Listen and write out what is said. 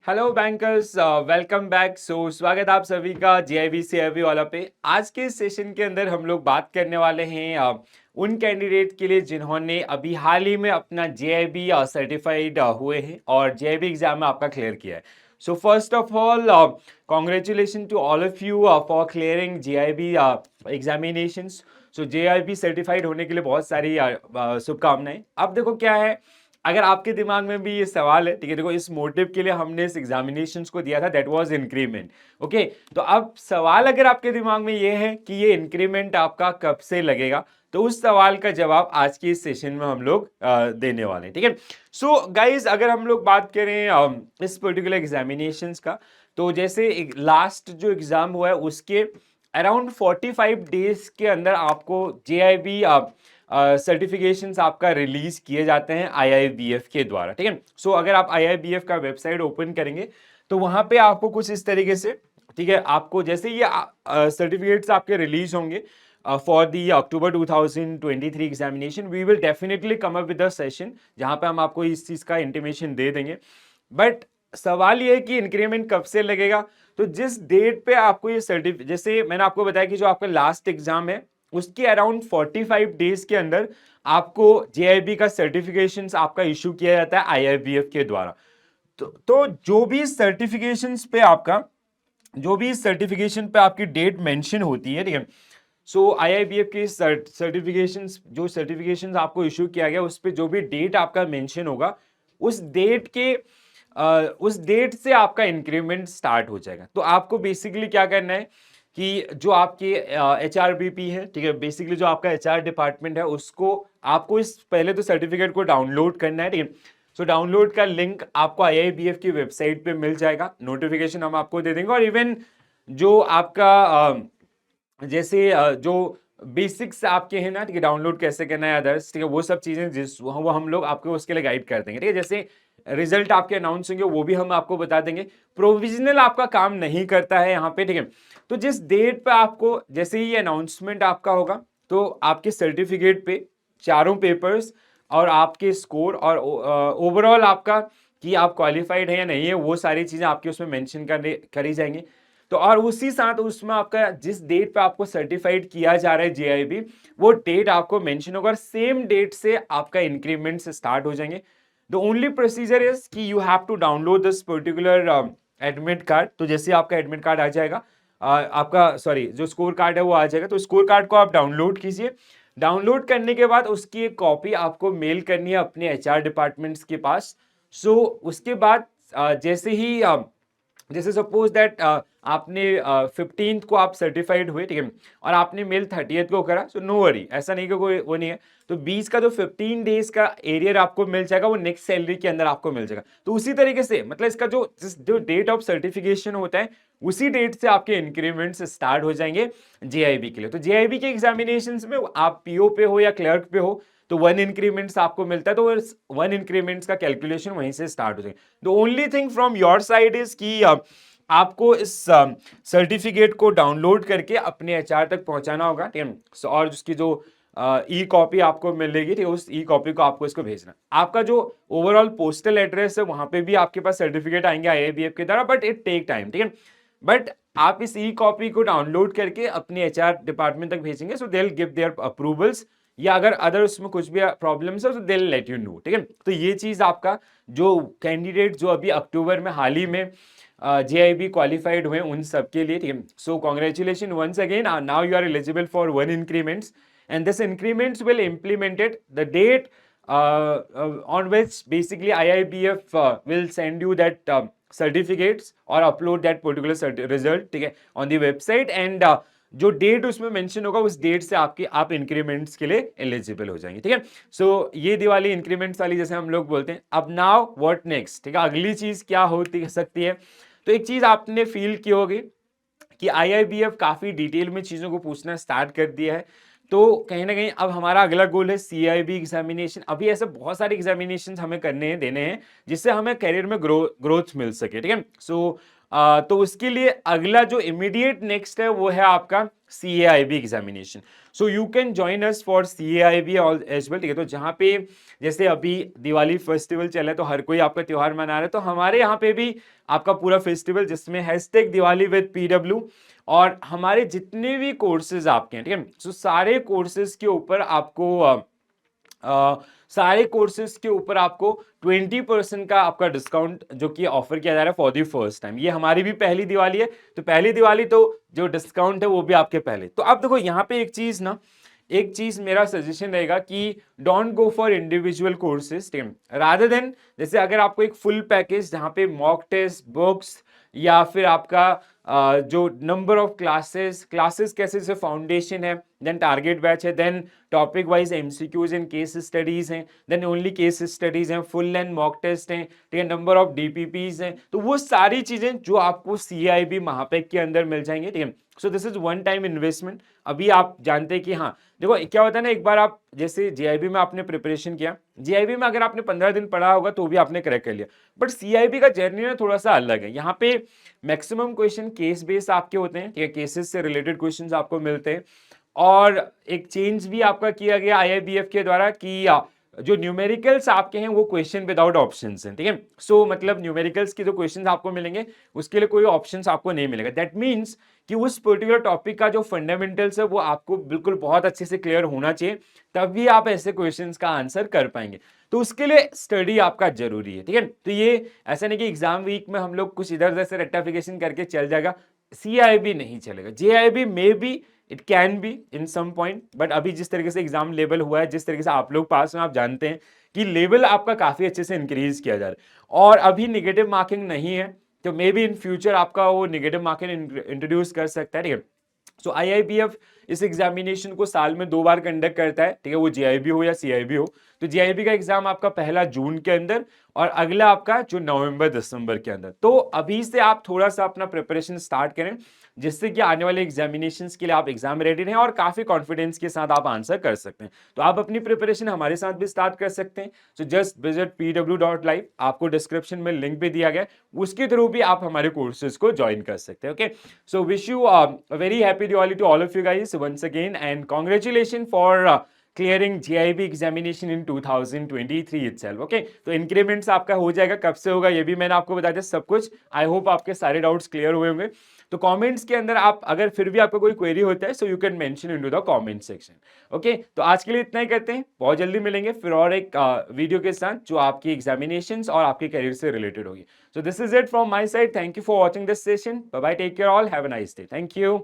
Hello bankers, welcome back. स्वागत आप सभी का जीआईबी सीआईबी वाला पे। आज के सेशन के अंदर हम लोग बात करने वाले हैं उन कैंडिडेट के लिए जिन्होंने अभी हाल ही में अपना जीआईबी सर्टिफाइड हुए हैं और जीआईबी एग्जाम में आपका क्लियर किया है। So first of all congratulation to all of you for clearing JIB examinations. So JIB certified होने के लिए बहुत सारी शुभकामनाएं। अब देखो क्या है, अगर आपके दिमाग में भी ये सवाल है, ठीक है, देखो इस मोटिव के लिए हमने इस एग्जामिनेशंस को दिया था, दैट वाज इंक्रीमेंट। ओके, तो अब सवाल अगर आपके दिमाग में ये है कि ये इंक्रीमेंट आपका कब से लगेगा, तो उस सवाल का जवाब आज की इस सेशन में हम लोग देने वाले हैं, ठीक है। सो गाइज, अगर हम लोग बात करें इस पर्टिकुलर एग्जामिनेशंस का, तो जैसे लास्ट जो एग्जाम हुआ है उसके अराउंड 45 डेज के अंदर आपको जेआईबी सर्टिफिकेशंस आपका रिलीज किए जाते हैं आईआईबीएफ के द्वारा, ठीक है। सो अगर आप आईआईबीएफ का वेबसाइट ओपन करेंगे तो वहां पे आपको कुछ इस तरीके से, ठीक है, आपको जैसे ये सर्टिफिकेट्स आपके रिलीज होंगे for the October 2023 examination, we will definitely come up with a session जहां पे हम आपको इस चीज का इंटीमेशन दे देंगे। बट सवाल ये है कि इंक्रीमेंट कब से लगेगा। तो जिस डेट पे आपको ये सर्टिफिकेट, जैसे मैंने आपको बताया कि जो आपका लास्ट एग्जाम है उसके अराउंड 45 डेज के अंदर आपको जेआईबी का सर्टिफिकेशन आपका इशू किया जाता है आईआईबीएफ के द्वारा। तो जो भी सर्टिफिकेशंस पे आपका, जो भी सर्टिफिकेशन पे आपकी डेट मेंशन होती है, ठीक है। सो आईआईबीएफ के सर्टिफिकेशंस, जो सर्टिफिकेशंस आपको इशू किया गया उस पे जो भी डेट आपका मेंशन होगा, उस डेट के उस डेट से आपका इंक्रीमेंट स्टार्ट हो जाएगा। तो आपको बेसिकली क्या करना है कि जो आपके एचआरबीपी है, ठीक है, बेसिकली जो आपका एचआर डिपार्टमेंट है उसको आपको इस पहले तो सर्टिफिकेट को डाउनलोड करना है, ठीक है। सो डाउनलोड का लिंक आपको आईआईबीएफ की वेबसाइट पे मिल जाएगा, नोटिफिकेशन हम आपको दे देंगे। और इवन जो आपका जैसे जो बेसिक्स आपके हैं ना, ठीक है, डाउनलोड कैसे करना है अदर्स, ठीक है, वो सब चीजें जिस वो हम लोग आपको उसके लिए गाइड कर देंगे, ठीक है। जैसे रिजल्ट आपके अनाउंस होंगे वो भी हम आपको बता देंगे। प्रोविजनल आपका काम नहीं करता है यहाँ पे, ठीक है। तो जिस डेट पे आपको, जैसे ही अनाउंसमेंट आपका होगा, तो आपके सर्टिफिकेट पे चारों पेपर्स और आपके स्कोर और ओवरऑल आपका कि आप क्वालिफाइड है या नहीं है, वो सारी चीजें आपके उसमें मेंशन करी जाएंगी। तो और उसी साथ उसमें आपका जिस डेट पे आपको सर्टिफाइड किया जा रहा है जेआईबी, वो डेट आपको मेंशन होगा और सेम डेट से आपका इंक्रीमेंट स्टार्ट हो जाएंगे। द ओनली प्रोसीजर इज कि you have to download this particular admit card. तो जैसे आपका एडमिट कार्ड आ जाएगा, आपका सॉरी जो स्कोर कार्ड है वो आ जाएगा, तो स्कोर कार्ड को आप डाउनलोड कीजिए। डाउनलोड करने के बाद उसकी एक कॉपी आपको मेल करनी है अपने एचआर डिपार्टमेंट्स के पास। सो उसके बाद जैसे ही जैसे सपोज दैट आपने 15th को आप सर्टिफाइड हुए, ठीक है, और आपने मेल 30th को करा, सो नो वरी, ऐसा नहीं कि कोई वो नहीं है। तो 20 का जो 15 डेज का एरियर आपको मिल जाएगा वो नेक्स्ट सैलरी के अंदर आपको मिल जाएगा। तो उसी तरीके से मतलब इसका जो डेट ऑफ सर्टिफिकेशन होता है उसी डेट से आपके इंक्रीमेंट्स स्टार्ट हो जाएंगे जेआईबी के लिए। तो जेआईबी के एग्जामिनेशंस में आप पीओ पे हो या क्लर्क पे हो तो 1 इंक्रीमेंट्स आपको मिलता है, तो 1 इंक्रीमेंट्स का कैलकुलेशन वहीं से स्टार्ट हो जाएगा। The only thing from your side is कि आपको इस सर्टिफिकेट को डाउनलोड करके अपने एचआर तक पहुंचाना होगा, ठीक है। और उसकी जो ई कॉपी आपको मिलेगी, ठीक है, उस ई कॉपी को आपको इसको भेजना। आपका जो ओवरऑल पोस्टल एड्रेस है वहां पे भी आपके पास सर्टिफिकेट आएंगे आईआईबीएफ के द्वारा, बट इट टेक टाइम, ठीक है। बट आप इस ई कॉपी को डाउनलोड करके अपने एचआर डिपार्टमेंट तक भेजेंगे, so they will give their approvals, या अगर अदर उसमें कुछ भी प्रॉब्लम्स है तो they will let you know, ठीक है। तो ये चीज आपका जो कैंडिडेट जो अभी अक्टूबर में हाल ही में जेआईबी क्वालिफाइड हुए उन सबके लिए, ठीक है। So congratulation once again, now you are eligible for 1 increments and this increments will implemented the date on which basically IIBF will send you that certificates or upload that particular result, ठीक है, on the website, and जो date उसमें mention होगा उस date से आप increments के लिए एलिजिबल हो जाएंगे, ठीक है। सो ये दिवाली इंक्रीमेंट्स वाली जैसे हम लोग बोलते हैं। अब नाउ व्हाट नेक्स्ट, ठीक है, अगली चीज क्या होती सकती है। तो एक चीज आपने फील की होगी कि आईआईबीएफ काफी डिटेल में चीजों को पूछना स्टार्ट कर दिया है। तो कहीं ना कहीं अब हमारा अगला गोल है CIB एग्जामिनेशन। अभी ऐसे बहुत सारे एग्जामिनेशन हमें करने हैं, देने हैं, जिससे हमें करियर में ग्रोथ मिल सके, ठीक है। तो उसके लिए अगला जो इमीडिएट नेक्स्ट है वो है आपका CAIB examination. So you can join us for CAIB as well, ठीक है। तो जहाँ पे जैसे अभी दिवाली फेस्टिवल चल रहा है, तो हर कोई आपका त्योहार मना रहा है, तो हमारे यहाँ पे भी आपका पूरा फेस्टिवल जिसमें #दिवाली विद PW, और हमारे जितने भी कोर्सेज आपके हैं, ठीक है। सो सारे कोर्सेज के ऊपर आपको सारे कोर्सेज के ऊपर आपको 20% का आपका डिस्काउंट जो कि ऑफर किया जा रहा है फॉर दी फर्स्ट टाइम। ये हमारी भी पहली दिवाली है, तो पहली दिवाली तो जो डिस्काउंट है वो भी आपके पहले। तो अब देखो यहाँ पे एक चीज मेरा सजेशन रहेगा कि don't go for individual courses, ठीक है, रादर देन जैसे अगर आपको एक फुल पैकेज जहाँ पे मॉक टेस्ट, बुक्स, या फिर आपका जो नंबर ऑफ क्लासेस कैसे, जैसे फाउंडेशन है, देन टारगेट बैच है, then topic wise MCQs and case studies हैं, देन ओनली केस स्टडीज हैं, फुल एंड मॉक टेस्ट हैं, ठीक है, नंबर ऑफ DPPs हैं, तो वो सारी चीजें जो आपको CIB महापेक के अंदर मिल जाएंगे, ठीक है। सो this is one time investment. अभी आप जानते हैं कि हाँ देखो क्या होता है ना, एक बार आप जैसे JIB में आपने प्रिपरेशन किया, JIB में अगर आपने 15 दिन पढ़ा होगा तो भी आपने क्रैक कर लिया, बट CIB का जर्नी ना थोड़ा सा अलग है। यहाँ पे मैक्सिमम क्वेश्चन केस बेस्ड आपके होते हैं, ठीक है, केसेस से रिलेटेड क्वेश्चंस आपको मिलते हैं। और एक चेंज भी आपका किया गया IIBF के द्वारा कि जो न्यूमेरिकल्स आपके हैं वो क्वेश्चन विदाउट ऑप्शंस हैं, ठीक है। सो मतलब न्यूमेरिकल्स के जो क्वेश्चंस आपको मिलेंगे उसके लिए कोई ऑप्शंस आपको नहीं मिलेगा। दैट मीन्स कि उस पर्टिकुलर टॉपिक का जो फंडामेंटल्स है वो आपको बिल्कुल बहुत अच्छे से क्लियर होना चाहिए, तभी आप ऐसे क्वेश्चंस का आंसर कर पाएंगे। तो उसके लिए स्टडी आपका जरूरी है, ठीक है। तो ये ऐसा नहीं कि एग्जाम वीक में हम लोग कुछ इधर उधर से रेक्टिफिकेशन करके चल जाएगा, CIB नहीं चलेगा। JIB में भी it can be in some point, but अभी जिस तरीके से एग्जाम लेवल हुआ है, जिस तरीके से आप लोग पास में, आप जानते हैं कि लेवल आपका काफी अच्छे से इंक्रीज किया जा रहा है, और अभी निगेटिव मार्किंग नहीं है, तो मे बी इन फ्यूचर आपका वो निगेटिव मार्किंग इंट्रोड्यूस कर सकता है, ठीक है। सो IIBF इस एग्जामिनेशन को साल में 2 बार कंडक्ट करता है, ठीक है, वो JIB हो या CIB हो। तो JIB का एग्जाम आपका पहला जून के अंदर और अगला आपका जो नवंबर दिसंबर के अंदर। तो अभी से आप थोड़ा सा अपना प्रिपरेशन स्टार्ट करें, जिससे कि आने वाले एग्जामिनेशंस के लिए आप एग्जाम रेडी रहें और काफी कॉन्फिडेंस के साथ आप आंसर कर सकते हैं। तो आप अपनी प्रिपरेशन हमारे साथ भी स्टार्ट कर सकते हैं। सो जस्ट विजिट pw.live, आपको डिस्क्रिप्शन में लिंक भी दिया गया है, उसके थ्रू भी आप हमारे कोर्सेज को ज्वाइन कर सकते हैं। Okay, so wish you a very happy Diwali to all of you guys once again, and congratulation for clearing JIB examination in 2023 itself। Okay, तो इंक्रीमेंट्स आपका हो जाएगा, कब से होगा ये भी मैंने आपको बता दिया सब कुछ। आई होप आपके सारे डाउट्स क्लियर हुए होंगे। तो कमेंट्स के अंदर आप अगर फिर भी आपका कोई क्वेरी होता है, सो you can mention into the comment section. Okay, तो आज के लिए इतना ही करते हैं, बहुत जल्दी मिलेंगे फिर और एक वीडियो के साथ जो आपकी एग्जामिनेशंस और आपके करियर से रिलेटेड होगी। So this is it from my side, thank you for watching this session, bye bye, take care all, have a nice day, thank you.